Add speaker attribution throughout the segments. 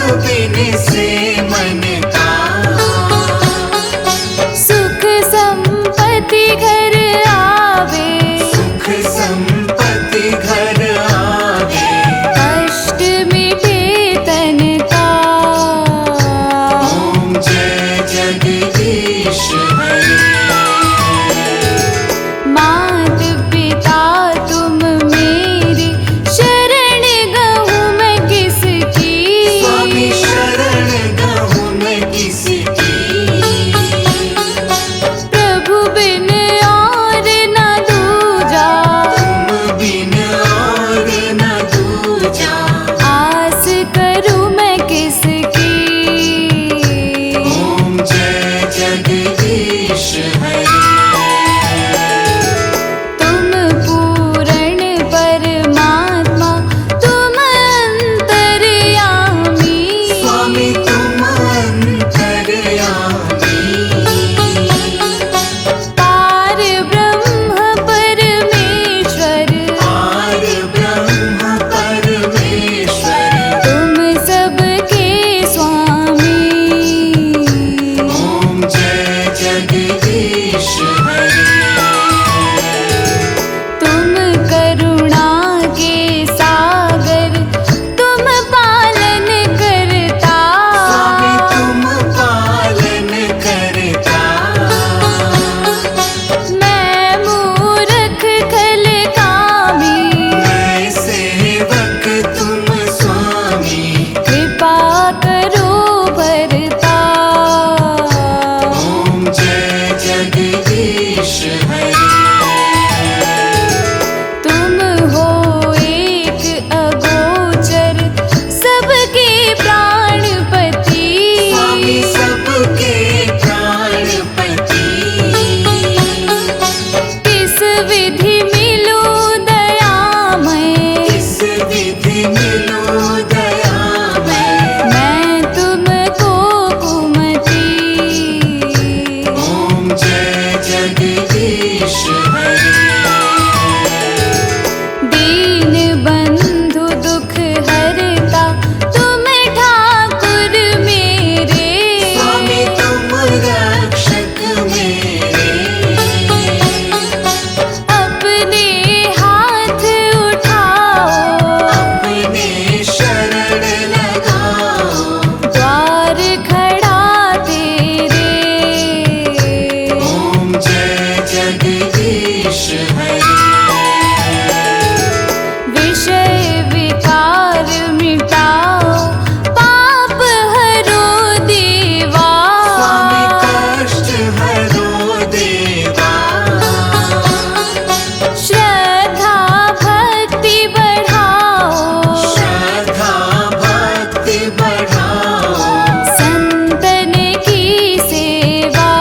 Speaker 1: बिन से मन का।
Speaker 2: सुख संपत्ति घर आवे,
Speaker 1: सुख संपत्ति घर आवे,
Speaker 2: कष्ट मिटे तन का।
Speaker 1: ओम जय जगदीश हरे।
Speaker 2: मात पिता तुम मेरे, शरण गहूँ मैं किसकी।
Speaker 1: स्वामी शरण गहूँ मैं किसकी।
Speaker 2: प्रभु बिन और न दूजा,
Speaker 1: तुम बिन और न दूजा।
Speaker 2: आस करूँ मैं किसकी।
Speaker 1: ओम जय जगदीश हरे।
Speaker 2: तुम पूर्ण परमात्मा, तुम अंतर्यामी।
Speaker 1: स्वामी तुम अंतर्यामी।
Speaker 2: पार ब्रह्म परमेश्वर,
Speaker 1: पार ब्रह्म परमेश्वर।
Speaker 2: तुम सबके स्वामी।
Speaker 1: ओम जय जगदीश हरे।
Speaker 2: तुम करुणा के सागर, तुम पालन करता।
Speaker 1: स्वामी तुम पालन करता।
Speaker 2: मैं मूर्ख खल कामी,
Speaker 1: मैं सेवक तुम स्वामी।
Speaker 2: कृपा करो भरता।
Speaker 1: ओम जय जगदीश हरे।
Speaker 2: तुम हो एक अगोचर, सबके प्राणपति।
Speaker 1: स्वामी सबके प्राणपति।
Speaker 2: किस विधि मिलो दयामय,
Speaker 1: इस विधि मिलो दयामय।
Speaker 2: मैं तुमको कुमति।
Speaker 1: ओम जय जगदीश हरे।
Speaker 2: दीन बंधु दुख हरता, तुम ठाकुर मेरे।
Speaker 1: स्वामी तुम रक्षक मेरे।
Speaker 2: अपने हाथ उठाओ,
Speaker 1: अपने शरण लगाओ।
Speaker 2: द्वार खड़ा तेरे।
Speaker 1: ओम जय जगदीश हरे।
Speaker 2: विषय विकार मिटाओ, पाप हरो देवा।
Speaker 1: स्वामी कष्ट हरो देवा।
Speaker 2: श्रद्धा भक्ति बढ़ाओ,
Speaker 1: श्रद्धा भक्ति बढ़ाओ।
Speaker 2: संतन की सेवा।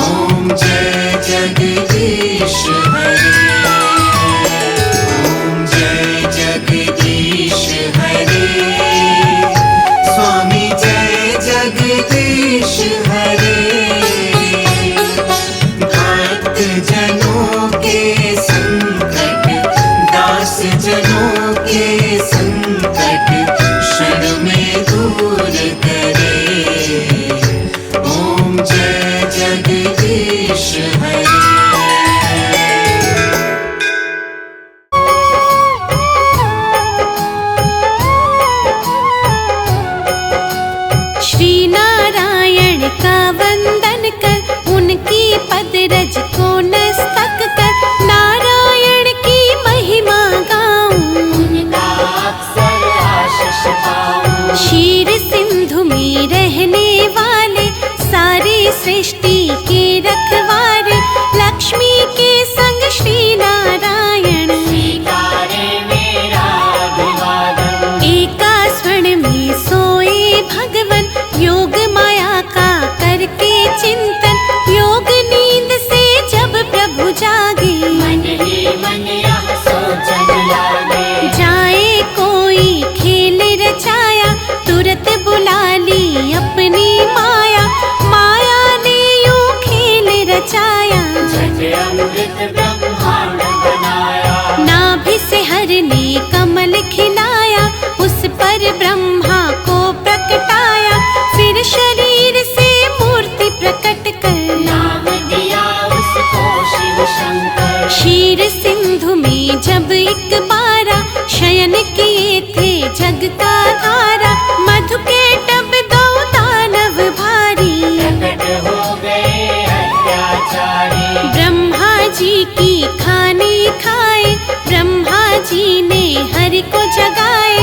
Speaker 1: ओम जय जगदीश हरे। ओम जय जगदीश हरे। स्वामी जय जगदीश हरे। भक्त जनों के संकट, दास जनों के संकट, क्षण में दूर करे। ओम जय जगदीश हरे।
Speaker 3: श्री नारायण का वंदन कर, उनकी पद रज को नस्तक कर। नारायण की महिमा गाऊं,
Speaker 1: उनका अक्सर आशीष पाऊं।
Speaker 3: क्षीर सिंधु में रहने वाले, सारी सृष्टि के रखवारे। लक्ष्मी के संग श्री नारायण,
Speaker 1: स्वीकारे मेरा अभिवादन।
Speaker 3: एका स्वर्ण में सोए भगवन। योग माया का करके जब एक बारा शयन किए थे जग का धारा, मधु के टब दो दानव भारी,
Speaker 1: प्रकट हो गए अत्याचारी।
Speaker 3: ब्रह्मा जी की खानी खाए, ब्रह्मा जी ने हरि को जगाए,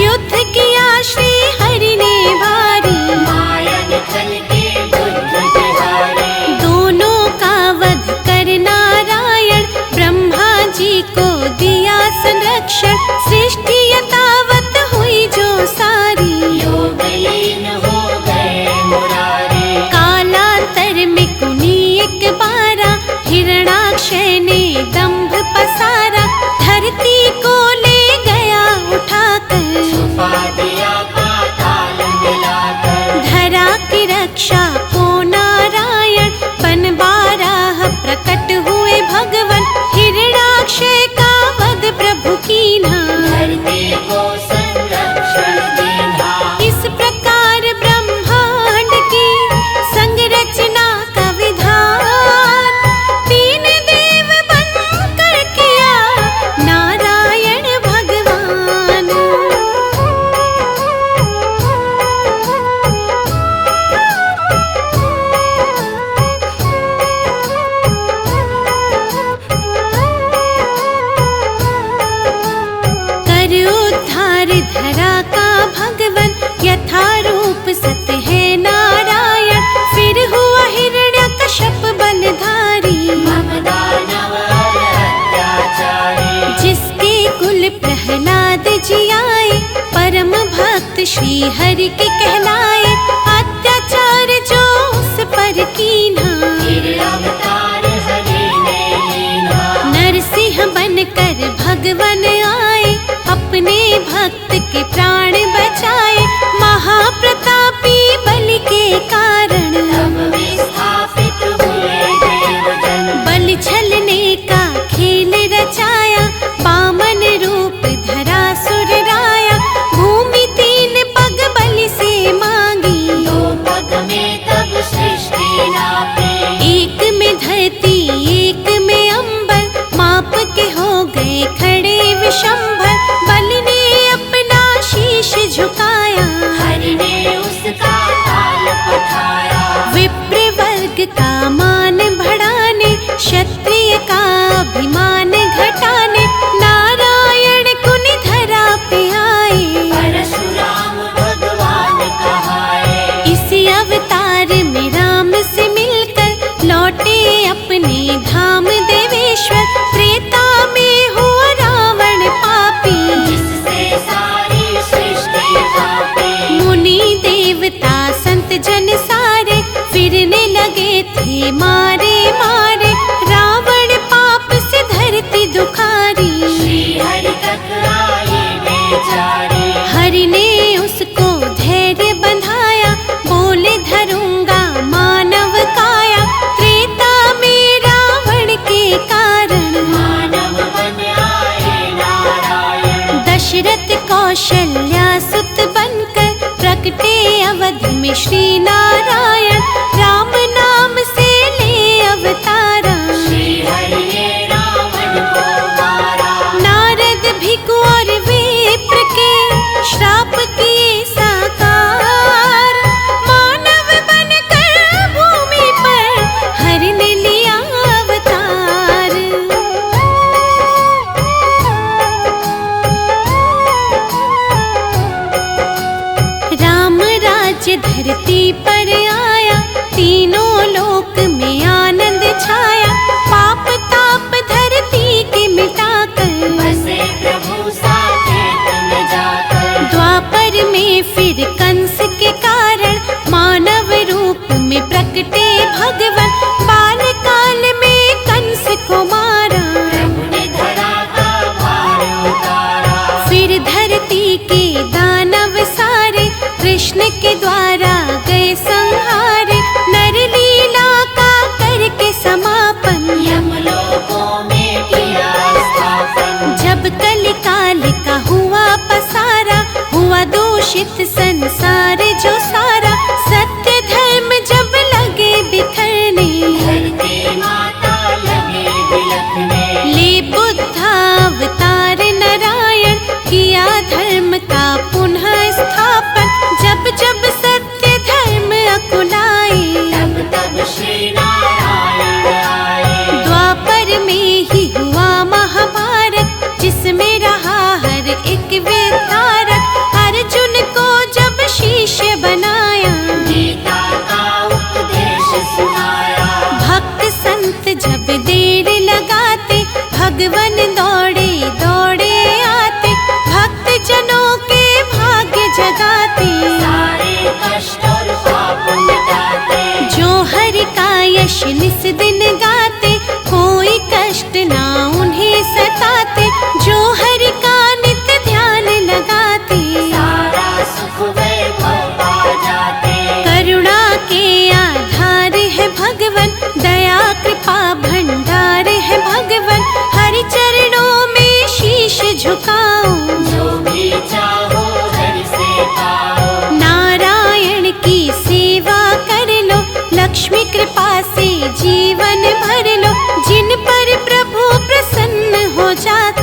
Speaker 3: युद्ध किया श्री हरि ने भारी,
Speaker 1: माया निकल के बुद्ध बिहारी।
Speaker 3: दोनों का वध कर नारायण, ब्रह्मा जी को दिया संरक्षण, सृष्टि यथावत हुई जो सारी,
Speaker 1: योगलीन हो गए मुरारी।
Speaker 3: कालांतर में कुनी एक बारा, हिरणाक्षय ने दंभ पसारा, धरती को ले गया उठाकर,
Speaker 1: छुपा दिया पाताल मिलाकर।
Speaker 3: धरा की रक्षा को नारायण, बन बारह प्रकट हुए भगवन, हिरणाक्षय का वध प्रभु कीन्हा,
Speaker 1: धरती को संरक्षण दीन्हा।
Speaker 3: इस प्रकार ब्रह्मांड की संरचना का विधान, तीन देव बनकर किया नारायण भगवान। कर उद्धार धरा का भगवन, यथा रूप सत है नारायण, फिर हुआ हिरण्यकश्यप बलधारी,
Speaker 1: ममदानव और अत्याचारी।
Speaker 3: जिसके कुल प्रहलाद जी आए, परम भक्त श्री हरि के कहलाए, अत्याचार जो उस पर कीन्हा,
Speaker 1: फिर अवतार हरि ने लीन्हा।
Speaker 3: नरसिंह बनकर भगवन आए, अपने भक्त के प्राण बचाए, महाप्रतापी बलि के कारण,
Speaker 1: तब विस्थापित हुए देवजन।
Speaker 3: बलि छलने का खेल रचाया, बामन रूप धरा सुर राया, भूमि तीन पग बलि से मांगी,
Speaker 1: दो पग में तब सृष्टि नापी।
Speaker 3: एक में धरती एक में अंबर, माप के हो गए खड़े विशंभर, बलि ने अपना शीश झुकाया,
Speaker 1: हरि ने उसका ताल पठाया।
Speaker 3: विप्र वर्ग का मान बढ़ाने, क्षत्रिय का अभिमान घटाने, नारायण कुनि धरा पे आए,
Speaker 1: परशुराम भगवान कहाए।
Speaker 3: इसी अवतार में राम से मिलकर लौटे अपने धाम देवेश्वर, त्रेता में हुआ रावण पापी,
Speaker 1: जिससे सारी सृष्टि कांपी।
Speaker 3: मुनि देवता संत जन सारे, फिरने लगे थे मारे मारे, रावण पाप से धरती दुखारी,
Speaker 1: श्री हरि तक आए बेचारे।
Speaker 3: हरि ने उसको धैर्य बंधाया, बोले धरूंगा मानव काया, त्रेता में रावण के कारण,
Speaker 1: मानव बन आए नारायण।
Speaker 3: दशरथ कौशल्या सुत बनकर, प्रकटे अवध में श्री नारायण, राम नाम से ले अवतारा,
Speaker 1: श्री हरि ने रावण को मारा।
Speaker 3: नारद भिखु और विप्र के श्राप किए साकार, मानव बनकर भूमि पर हरि ने लिया अवतार। राम राज्य धरती पर आया, तीनों लोक में आनंद छाया, पाप ताप धरती के मिटाकर,
Speaker 1: बसे प्रभु साकेत में जाकर।
Speaker 3: द्वापर में फिर कंस के कारण, मानव रूप में प्रकटे भगवन, बाल काल में कंस को मारा,
Speaker 1: प्रभु ने धरा का भार उतारा।
Speaker 3: फिर धरती के दानव सारे, कृष्ण के द्वारा गए संहारे, नर लीला का करके समापन,
Speaker 1: यमलोकों में किया स्थापन।
Speaker 3: जब कल काल का हुआ पसारा, हुआ दूषित संसार जो सारा, सत्य धर्म जब लगे बिखरने,
Speaker 1: धरती माता लगे बिलखने।
Speaker 3: ले बुद्धावतार लक्ष्मी कृपा से जीवन भर लो, जिन पर प्रभु प्रसन्न हो जाते